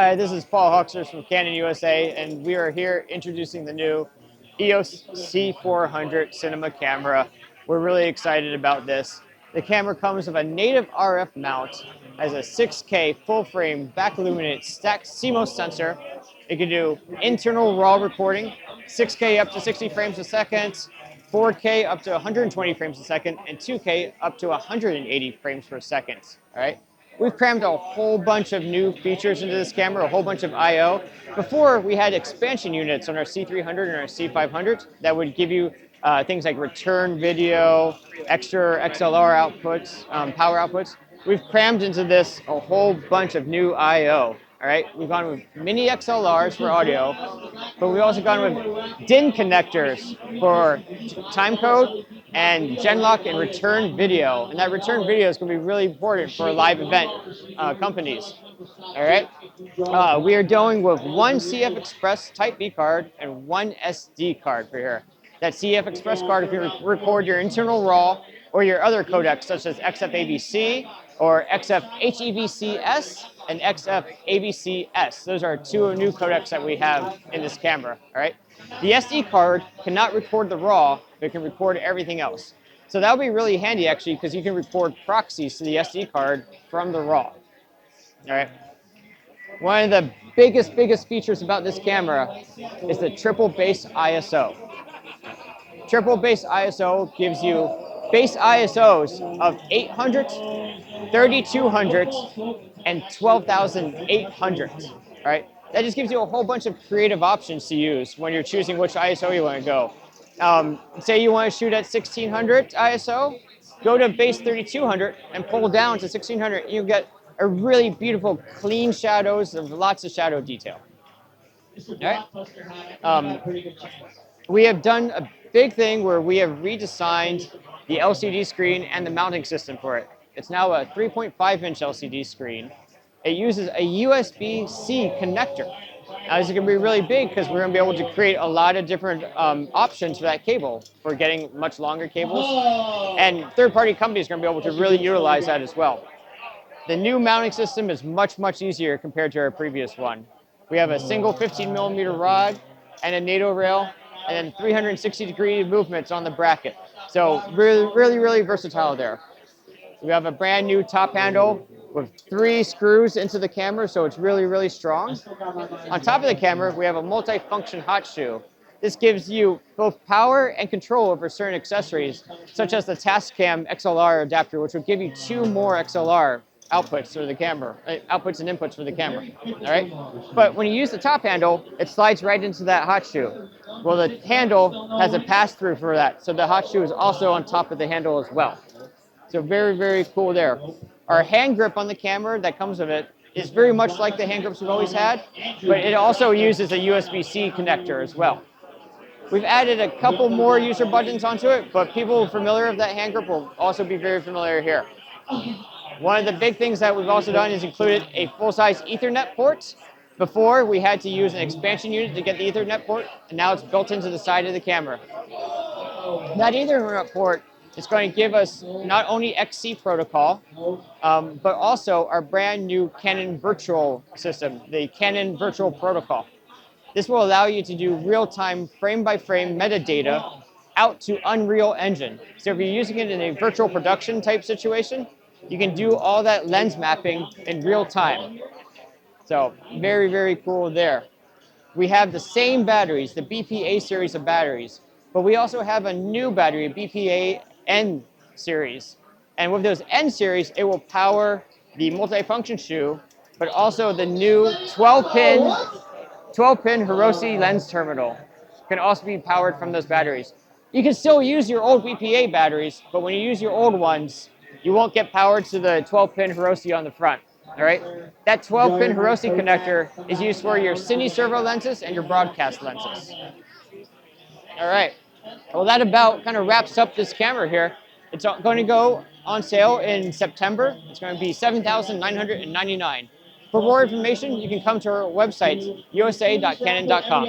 Hi, this is Paul Hawxhurst from Canon USA, and we are here introducing the new EOS C400 cinema camera. We're really excited about this. The camera comes with a native RF mount, has a 6K full-frame back-illuminated stacked CMOS sensor. It can do internal RAW recording, 6K up to 60 frames a second, 4K up to 120 frames a second, and 2K up to 180 frames per second. All right. We've crammed a whole bunch of new features into this camera, a whole bunch of I/O. Before, we had expansion units on our C300 and our C500 that would give you things like return video, extra XLR outputs, power outputs. We've crammed into this a whole bunch of new I/O. All right, we've gone with mini XLRs for audio, but we've also gone with DIN connectors for timecode and Genlock and return video. And that return video is going to be really important for live event companies. All right, we are going with one CF Express Type B card and one SD card for here. That CF Express card, if you record your internal RAW or your other codecs such as XF-ABC or XF-HEVC-S and XF-ABC-S. Those are two new codecs that we have in this camera, all right? The SD card cannot record the RAW, but it can record everything else. So that'll be really handy actually, because you can record proxies to the SD card from the RAW, all right? One of the biggest features about this camera is the triple base ISO. Triple base ISO gives you base ISOs of 800, 3200, and 12,800, all right? That just gives you a whole bunch of creative options to use when you're choosing which ISO you want to go. Say you want to shoot at 1600 ISO, go to base 3200 and pull down to 1600. You get a really beautiful, clean shadows of lots of shadow detail. All right? We have done a big thing where we have redesigned the LCD screen and the mounting system for it. It's now a 3.5-inch LCD screen. It uses a USB-C connector. Now, this is going to be really big because we're going to be able to create a lot of different options for that cable for getting much longer cables. And third-party companies are going to be able to really utilize that as well. The new mounting system is much easier compared to our previous one. We have a single 15mm rod and a NATO rail, and then 360-degree movements on the bracket. So really versatile there. We have a brand new top handle with 3 screws into the camera, so it's really strong. On top of the camera, we have a multi-function hot shoe. This gives you both power and control over certain accessories, such as the Tascam XLR adapter, which will give you 2 more XLR outputs for the camera, outputs and inputs for the camera, all right? But when you use the top handle, it slides right into that hot shoe. Well, the handle has a pass-through for that, so the hot shoe is also on top of the handle as well. So very cool there. Our hand grip on the camera that comes with it is very much like the hand grips we've always had, but it also uses a USB-C connector as well. We've added a couple more user buttons onto it, but people familiar with that hand grip will also be very familiar here. One of the big things that we've also done is included a full-size Ethernet port. Before, we had to use an expansion unit to get the Ethernet port, and now it's built into the side of the camera. That Ethernet port is going to give us not only XC protocol, but also our brand new Canon virtual system, the Canon Virtual Protocol. This will allow you to do real-time, frame-by-frame metadata out to Unreal Engine. So if you're using it in a virtual production type situation, you can do all that lens mapping in real time. So very cool there. We have the same batteries, the BPA series of batteries, but we also have a new battery, BPA N series. And with those N series, it will power the multifunction shoe, but also the new 12-pin Hirose lens terminal can also be powered from those batteries. You can still use your old BPA batteries, but when you use your old ones, you won't get powered to the 12-pin Hirose on the front, all right? That 12-pin Hirose connector is used for your CINE-SERVO lenses and your broadcast lenses. All right, well that about kind of wraps up this camera here. It's going to go on sale in September. It's going to be $7,999. For more information, you can come to our website, usa.canon.com.